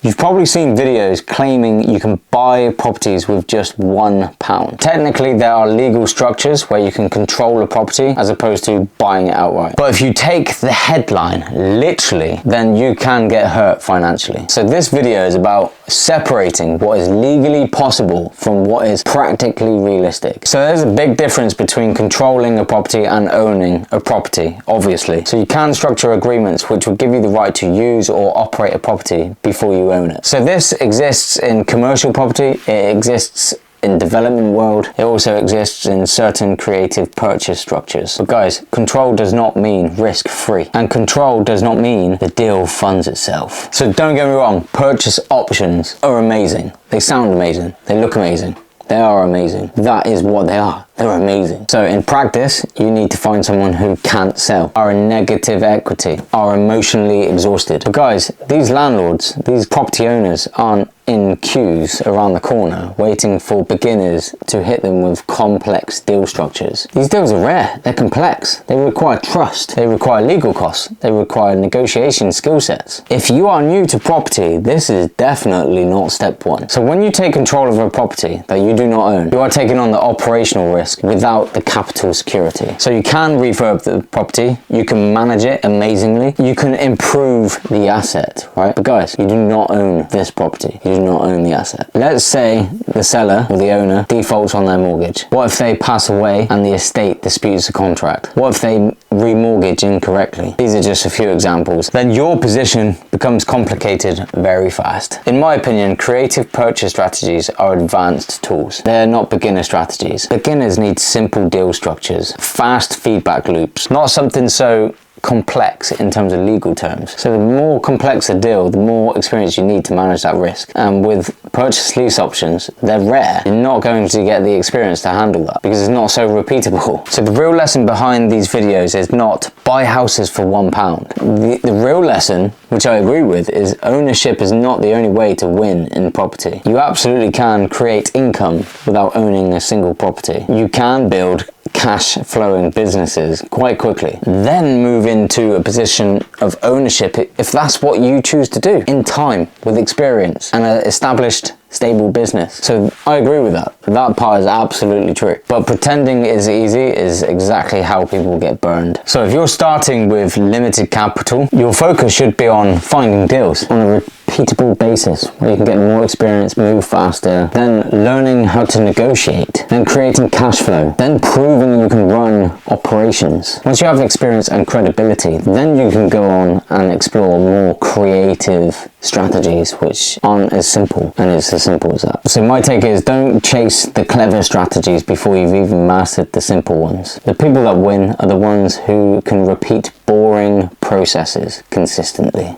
You've probably seen videos claiming you can buy properties with just £1. Technically, there are legal structures where you can control a property as opposed to buying it outright. But if you take the headline literally, then you can get hurt financially. So this video is about separating what is legally possible from what is practically realistic. So there's a big difference between controlling a property and owning a property, obviously. So you can structure agreements which will give you the right to use or operate a property before you own it. So this exists in commercial property, it exists in development world, it also exists in certain creative purchase structures. But guys, control does not mean risk-free, and control does not mean the deal funds itself. So don't get me wrong, purchase options are amazing. They sound amazing, they look amazing, they are amazing. That is what they are. They're amazing. So in practice, you need to find someone who can't sell, are in negative equity, are emotionally exhausted. But guys, these landlords, these property owners aren't in queues around the corner waiting for beginners to hit them with complex deal structures. These deals are rare, they're complex, they require trust, they require legal costs, they require negotiation skill sets. If you are new to property, this is definitely not step one. So when you take control of a property that you do not own, you are taking on the operational risk without the capital security. So you can refurb the property, you can manage it amazingly, you can improve the asset, right? But guys, you do not own this property, you do not own the asset. Let's say the seller or the owner defaults on their mortgage. What if they pass away and the estate disputes the contract? What if they remortgage incorrectly? These are just a few examples. Then your position becomes complicated very fast. In my opinion, creative purchase strategies are advanced tools. They're not beginner strategies. Beginners need simple deal structures, fast feedback loops, not something so complex in terms of legal terms. So the more complex the deal, the more experience you need to manage that risk. And with purchase lease options, they're rare. You're not going to get the experience to handle that because it's not so repeatable. So the real lesson behind these videos is not buy houses for £1. The real lesson, which I agree with, is ownership is not the only way to win in property. You absolutely can create income without owning a single property. You can build cash flowing businesses quite quickly, then move into a position of ownership if that's what you choose to do in time with experience and an established stable business. So I agree with that. That part is absolutely true. But pretending is easy is exactly how people get burned. So if you're starting with limited capital, your focus should be on finding deals on a repeatable basis where you can get more experience, move faster, then learning how to negotiate, then creating cash flow, then proving you can run operations. Once you have experience and credibility, then you can go on and explore more creative strategies which aren't as simple, and it's as simple as that. So my take is don't chase the clever strategies before you've even mastered the simple ones. The people that win are the ones who can repeat boring processes consistently.